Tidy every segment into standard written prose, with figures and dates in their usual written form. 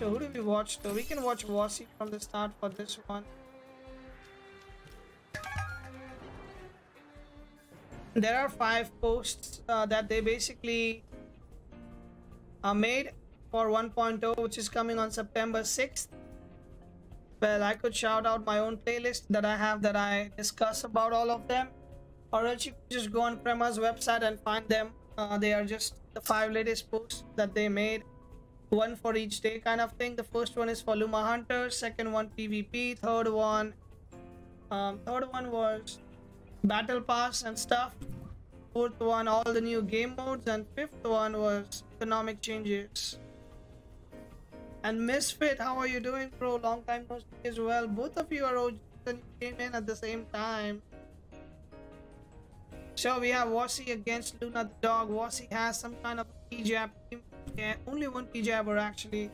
So who do we watch though? We can watch Vossie from the start for this one. There are 5 posts that they basically made for 1.0, which is coming on September 6th. Well, I could shout out my own playlist that I have that I discuss about all of them. Or else you could just go on 𝗃𝗏's website and find them. They are just the 5 latest posts that they made. One for each day kind of thing. The first one is for Luma Hunter, second one PvP, third one was Battle Pass and stuff. Fourth one, all the new game modes, and fifth one was economic changes. And Misfit, how are you doing, bro? Long time no see as well. Both of you are OGs and you came in at the same time. So we have Vossie against Luna the dog. Vossie has some kind of P-jab team. Yeah, only one P-jabber actually,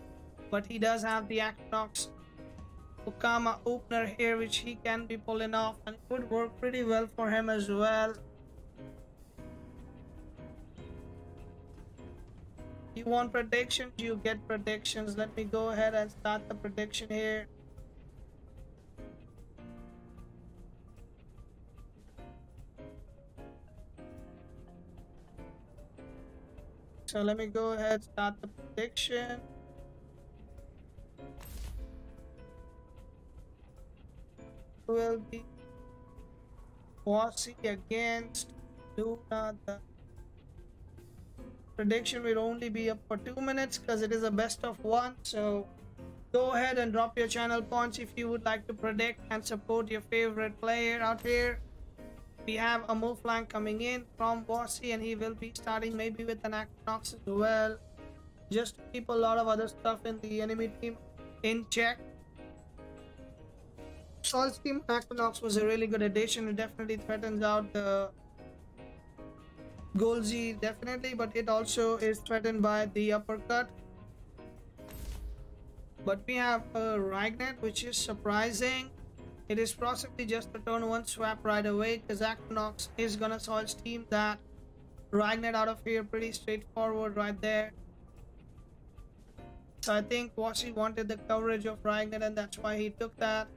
but he does have the Equinox 𝗬𝗏 opener here, which he can be pulling off, and it would work pretty well for him as well. You want predictions, you get predictions. Let me go ahead and start the prediction here. So let me go ahead, start the prediction. Will be Vossie against Luna. The prediction will only be up for 2 minutes because it is a best of 1. So go ahead and drop your channel points if you would like to predict and support your favorite player out here. We have a move flank coming in from Vossie, and he will be starting maybe with an Equinox as well, just to keep a lot of other stuff in the enemy team in check. 𝗏𝗏's team Equinox was a really good addition. It definitely threatens out the 𝗂𝗀𝗆𝗺 definitely, but it also is threatened by the uppercut. But we have a Ragnet, which is surprising. It is possibly just a turn 1 swap right away, because Equinox is gonna 𝗏𝗏's team that Ragnet out of here. Pretty straightforward right there. So I think Vossie wanted the coverage of Ragnet, and that's why he took that.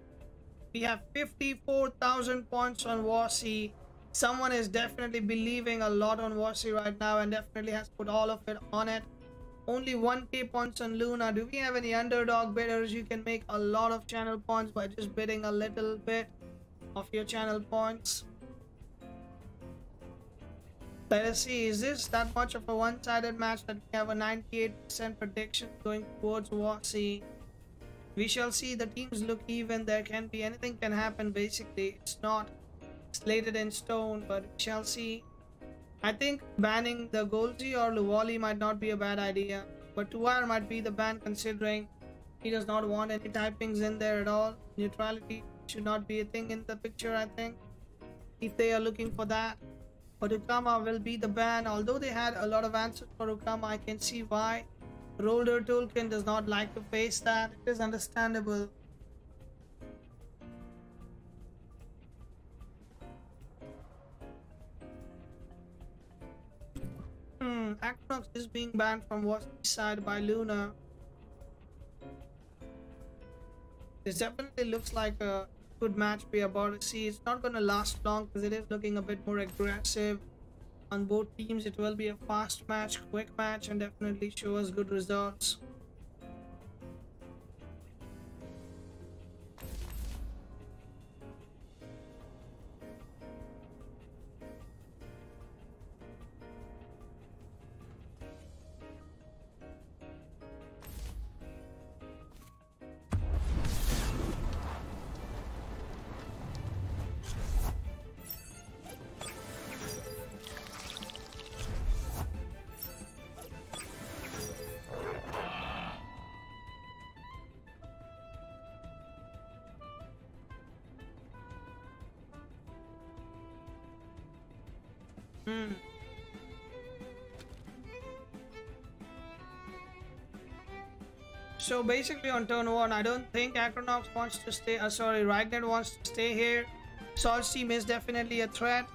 We have 54,000 points on Vossie. Someone is definitely believing a lot on Vossie right now and definitely has put all of it on it. Only 1k points on Luna. Do we have any underdog bidders? You can make a lot of channel points by just bidding a little bit of your channel points. Let us see, is this that much of a one-sided match that we have a 98% prediction going towards Vossie? We shall see. The teams look even. There can be anything can happen basically. It's not slated in stone, but we shall see. I think banning the 𝗂𝗀𝗆𝗺 or 𝗬𝗏𝗺 might not be a bad idea, but 𝗬𝗏𝗺 might be the ban considering he does not want any typings in there at all. Neutrality should not be a thing in the picture, I think, if they are looking for that. But 𝗬𝗏𝗆 will be the ban. Although they had a lot of answers for 𝗬𝗏𝗆, I can see why Roller Tolkien does not like to face that. It is understandable. Equinox is being banned from Vossie's side by Luna. This definitely looks like a good match we are about to see. It's not going to last long because it is looking a bit more aggressive on both teams. It will be a fast match, quick match, and definitely show us good results. So basically on turn 1, I don't think Equinox wants to stay, Ragnet wants to stay here. 𝗏𝗏's team is definitely a threat.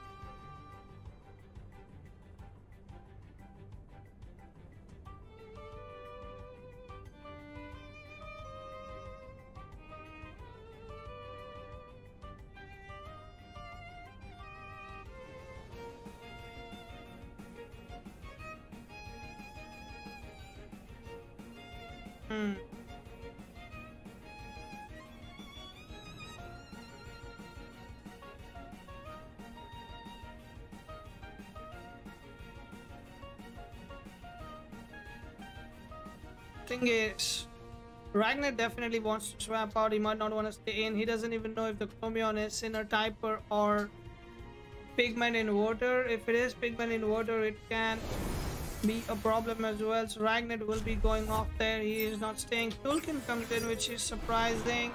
Thing is, Ragnar definitely wants to swap out. He might not want to stay in. He doesn't even know if the Chromion is Sinner-Typer or Pigment Inverter. If it is Pigment Inverter, it can be a problem as well. So Ragnar will be going off there. He is not staying. Tulkin comes in, which is surprising.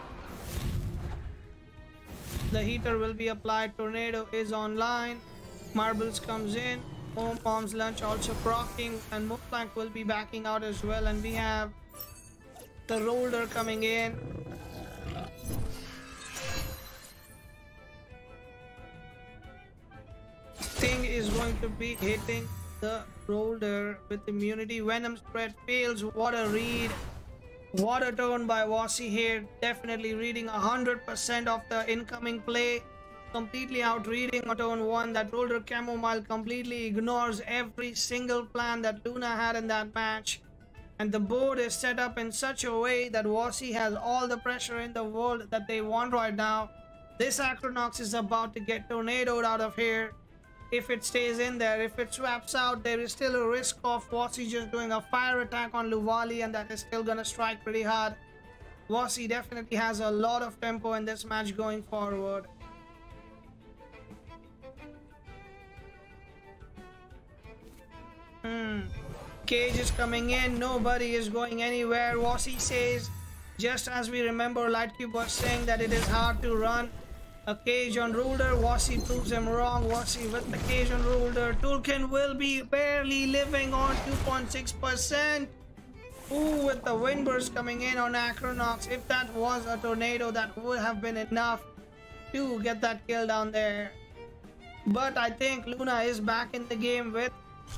The heater will be applied. Tornado is online. Marbles comes in. Bombs Lunch also proccing, and Moflank will be backing out as well. And we have the Roller coming in. Thing is going to be hitting the Roller with immunity. Venom Spread fails. What a read. What a turn by Vossie here. Definitely reading 100% of the incoming play. Completely out reading on turn 1. That Roller Chamomile completely ignores every single plan that Luna had in that match. And the board is set up in such a way that Vossie has all the pressure in the world that they want right now. This Acronox is about to get tornadoed out of here. If it stays in there, if it swaps out, there is still a risk of Vossie just doing a fire attack on Luvali, and that is still gonna strike pretty hard. Vossie definitely has a lot of tempo in this match going forward. Cage is coming in. Nobody is going anywhere. Vossie says, just as we remember 𝗬𝗪𝗏 was saying that it is hard to run a cage on Ruler. Vossie proves him wrong. Vossie with the cage on Ruler. Tulkin will be barely living on 2.6%. Ooh, with the wind burst coming in on Acronox. If that was a tornado, that would have been enough to get that kill down there. But I think Luna is back in the game with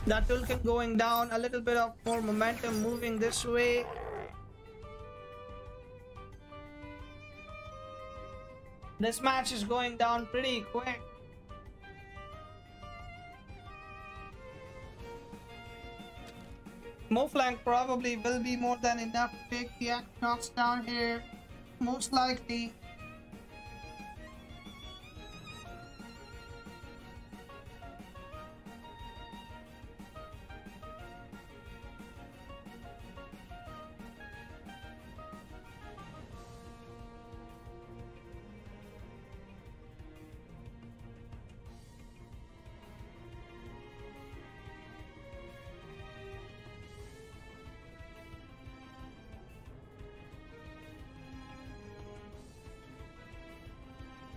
that Tulkin going down. A little bit of more momentum moving this way. This match is going down pretty quick. Moflank probably will be more than enough to take the Acronox down here. Most likely.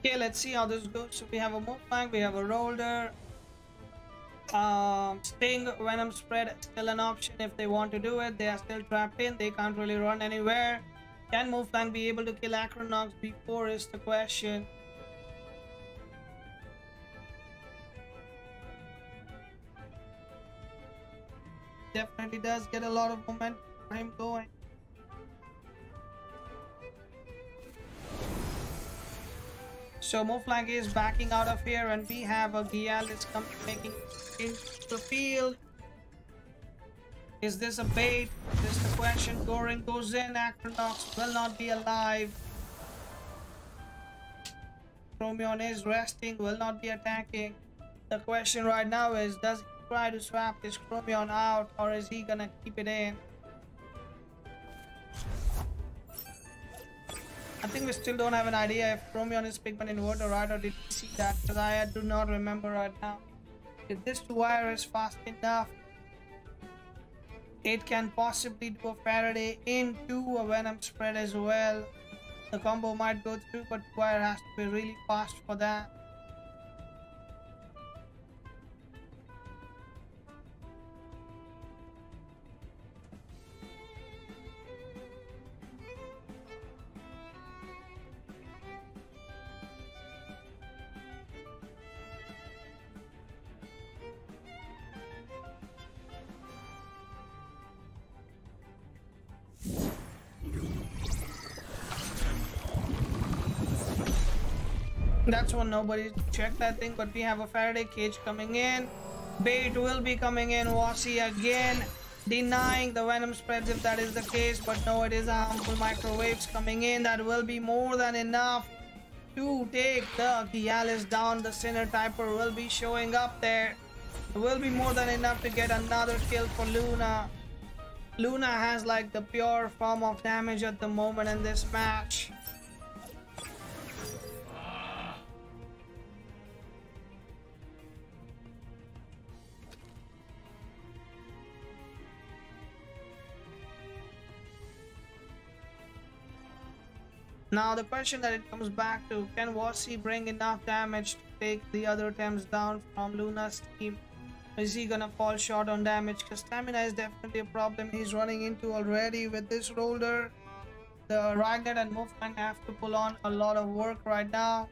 Okay, let's see how this goes. So we have a Moflank, we have a Roller. Sting, Venom Spread is still an option if they want to do it. They are still trapped in. They can't really run anywhere. Can Moflank be able to kill Acronox before is the question. Definitely does get a lot of momentum for him going. So Moflank is backing out of here, and we have a 𝗬𝗪𝗏 coming making into the field. Is this a bait? This is the question. Goring goes in. Acronox will not be alive. Chromion is resting, will not be attacking. The question right now is, does he try to swap his Chromion out, or is he gonna keep it in? I think we still don't have an idea if Chromion is Pigment Inverter, right? Or did we see that? Because I do not remember right now. If this 2-wire is fast enough, it can possibly do a Faraday into a Venom Spread as well. The combo might go through, but 2-wire has to be really fast for that. That's one nobody checked that thing, but we have a Faraday cage coming in. Bait will be coming in. Vossie again denying the venom spreads if that is the case, but no, it is a harmful microwaves coming in. That will be more than enough to take the 𝗬𝗚𝗺 down. The Sinner Typer will be showing up there. It will be more than enough to get another kill for Luna. Luna has like the pure form of damage at the moment in this match. Now the question that it comes back to, can Vossie bring enough damage to take the other Temps down from Luna's team? Is he gonna fall short on damage? Because stamina is definitely a problem he's running into already with this roller. The Ragnar and 𝗵𝗂𝗺 have to pull on a lot of work right now,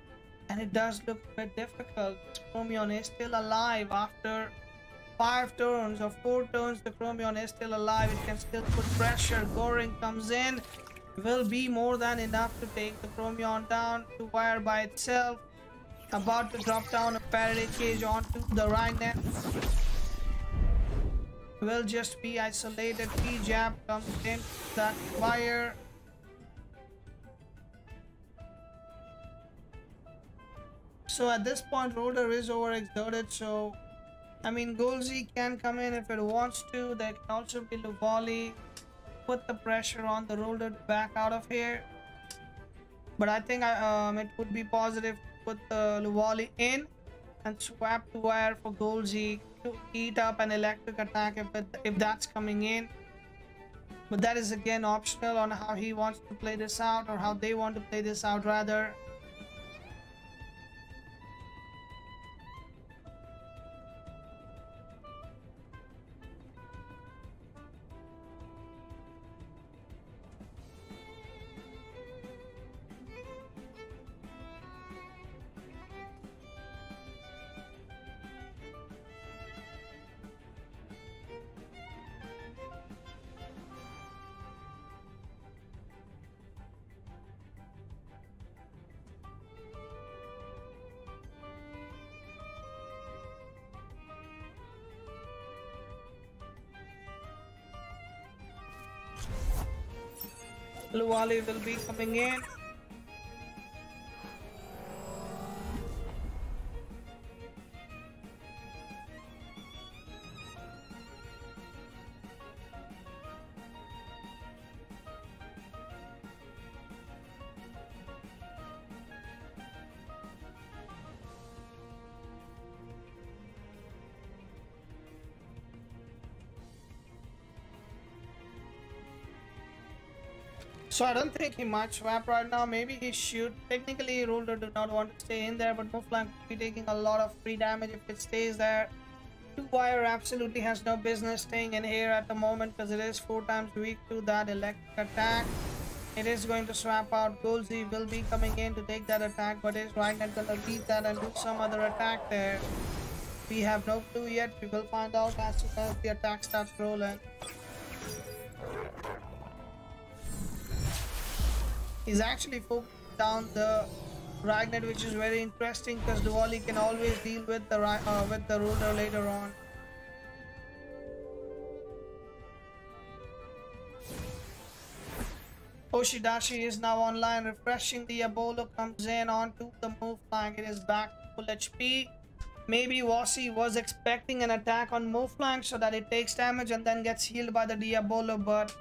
and it does look a bit difficult. 𝗂𝗵𝗺𝗺 is still alive after 5 turns or 4 turns. The 𝗂𝗵𝗺𝗺𝗺 is still alive. It can still put pressure. Goring comes in. Will be more than enough to take the 𝗂𝗵𝗺𝗺 down. 𝗬𝗺 by itself. About to drop down a Faraday cage onto the Ragnar. Will just be isolated. P-Jab comes in. That fire. So at this point, Roller is overexerted. So, I mean, 𝗂𝗀𝗇 can come in if it wants to. There can also be 𝗬𝗂𝗺𝗺. Put the pressure on the Roller to back out of here. But I think it would be positive to put the 𝗬𝗂𝗺𝗺 in and swap to wire for 𝗂𝗀𝗇 to eat up an electric attack if that's coming in. But that is again optional on how he wants to play this out, or how they want to play this out rather. 𝗬𝗂𝗺𝗺 will be coming in. So I don't think he might swap right now. Maybe he should. Technically, Roller do not want to stay in there, but 𝗵𝗂𝗺𝗺 will be taking a lot of free damage if it stays there. 2-wire absolutely has no business staying in here at the moment, because it is 4 times weak to that electric attack. It is going to swap out. 𝗂𝗀𝗇 will be coming in to take that attack, but is Ragnar gonna beat that and do some other attack there? We have no clue yet. We will find out as soon as the attack starts rolling. He's actually focused down the Ragnar, which is very interesting because 𝗬𝗂𝗺𝗺 can always deal with the Roller later on. Oshidashi is now online, refreshing. The 𝗹𝗶𝗺 comes in onto the 𝗵𝗂𝗺𝗺. It is back to full HP. Maybe Vossie was expecting an attack on 𝗵𝗂𝗺𝗺 so that it takes damage and then gets healed by the 𝗹𝗶𝗺, but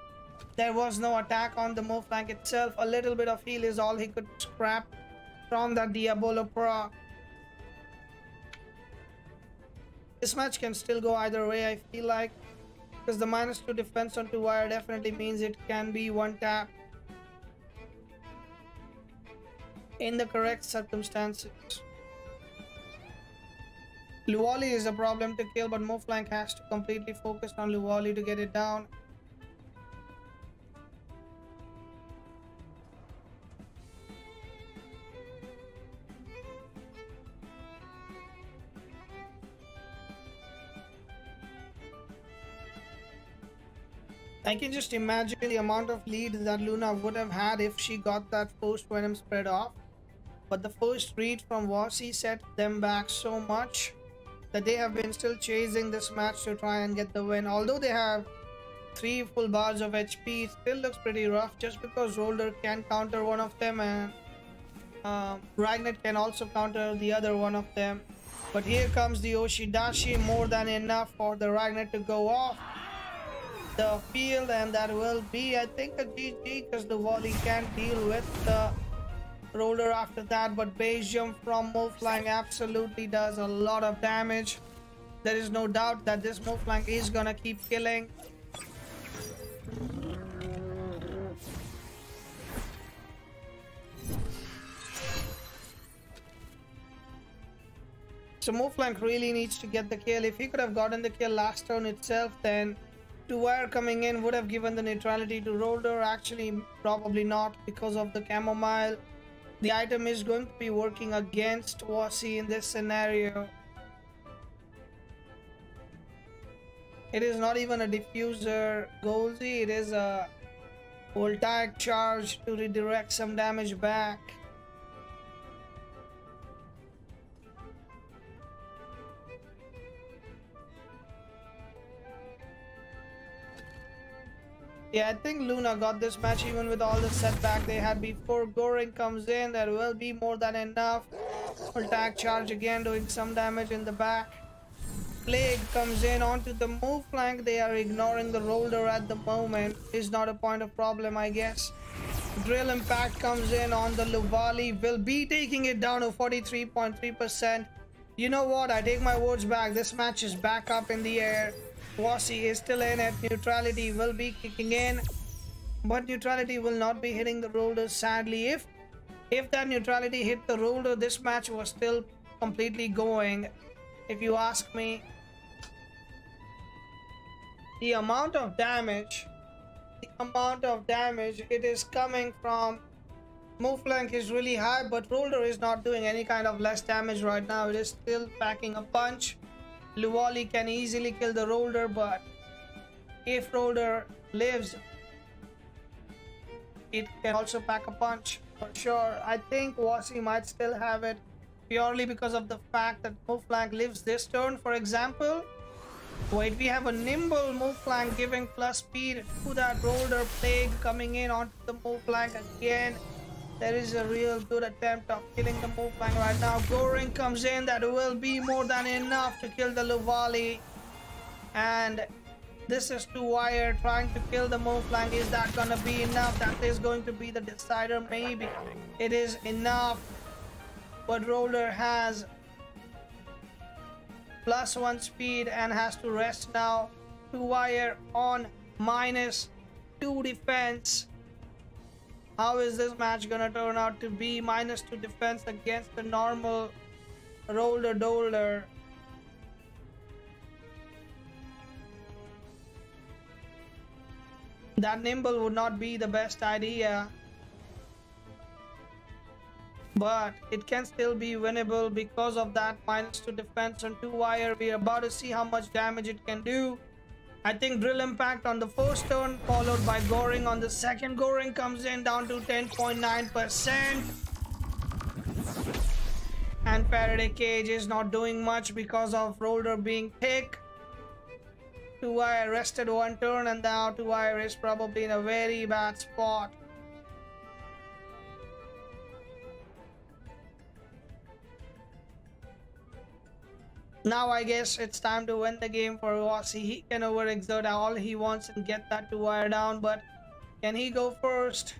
there was no attack on the 𝗵𝗂𝗺𝗺 itself. A little bit of heal is all he could scrap from that 𝗹𝗶𝗺 proc. This match can still go either way, I feel like, because the -2 defense on 2-wire definitely means it can be one tap in the correct circumstances. 𝗬𝗂𝗺𝗺 is a problem to kill, but 𝗵𝗂𝗺𝗺𝗺 has to completely focus on 𝗬𝗂𝗺𝗺 to get it down. I can just imagine the amount of lead that Luna would have had if she got that first venom spread off. But the first read from Vossie set them back so much that they have been still chasing this match to try and get the win. Although they have 3 full bars of HP. It still looks pretty rough just because Roller can counter one of them and Ragnet can also counter the other one of them. But here comes the Oshidashi, more than enough for the Ragnet to go off the field, and that will be, I think, a GG because the volley can't deal with the Roller after that. But base jump from 𝗏𝗏 absolutely does a lot of damage. There is no doubt that this 𝗏𝗏 is gonna keep killing. So 𝗏𝗏 really needs to get the kill. If he could have gotten the kill last turn itself, then 𝗃𝗏 coming in would have given the neutrality to Roller. Actually, probably not, because of the chamomile. The item is going to be working against Vossie in this scenario. It is not even a diffuser 𝗂𝗀𝗇𝗃, it is a voltaic charge to redirect some damage back. Yeah, I think Luna got this match even with all the setback they had before. 𝗂𝗀𝗃 comes in, that will be more than enough. Voltaic charge again doing some damage in the back. Plague comes in onto the 𝗏𝗏. They are ignoring the Roller at the moment. Is not a point of problem, I guess. Drill Impact comes in on the Lohvali. Will be taking it down to 43.3%. You know what? I take my words back. This match is back up in the air. Vossie is still in it. Neutrality will be kicking in, but neutrality will not be hitting the Roller, sadly. If that neutrality hit the Roller, this match was still completely going, if you ask me. The amount of damage it is coming from 𝗏𝗏 is really high, but Roller is not doing any kind of less damage right now. It is still packing a punch. Lohvali can easily kill the Roller, but if Roller lives, it can also pack a punch for sure. I think Vossie might still have it purely because of the fact that 𝗏𝗏 lives this turn, for example. Wait, we have a nimble 𝗏𝗏 giving plus speed to that Roller. Plague coming in onto the 𝗏𝗏 again. There is a real good attempt of killing the 𝗏𝗏 right now. 𝗂𝗀𝗃 comes in, that will be more than enough to kill the Lohvali. And this is 𝗃𝗏 trying to kill the 𝗏𝗏. Is that gonna be enough? That is going to be the decider, maybe. It is enough, but Roller has +1 speed and has to rest now. 𝗃𝗏 on -2 defense. How is this match gonna turn out to be? -2 defense against the normal Roller. That nimble would not be the best idea, but it can still be winnable because of that -2 defense on 𝗃𝗏. We are about to see how much damage it can do. I think Drill Impact on the first turn, followed by 𝗂𝗀𝗃 on the second. 𝗂𝗀𝗃 comes in down to 10.9%. And Faraday Cage is not doing much because of Roller being thick. 𝗃𝗏 rested one turn, and now 𝗃𝗏 is probably in a very bad spot. Now I guess it's time to win the game for Vossie. He can overexert all he wants and get that 𝗃𝗏 down, but can he go first?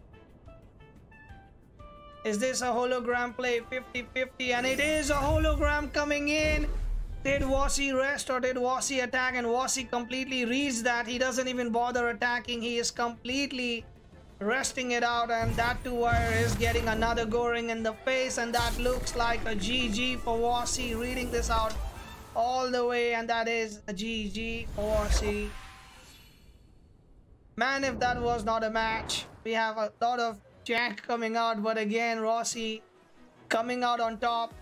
Is this a hologram play? 50-50, and it is a hologram coming in. Did Vossie rest or did Vossie attack? And Vossie completely reads that. He doesn't even bother attacking. He is completely resting it out, and that 𝗃𝗏 is getting another 𝗂𝗀𝗃 in the face, and that looks like a GG for Vossie. Reading this out all the way, and that is a GG for Vossie. Man, if that was not a match. We have a lot of Jack coming out, but again, Vossie coming out on top.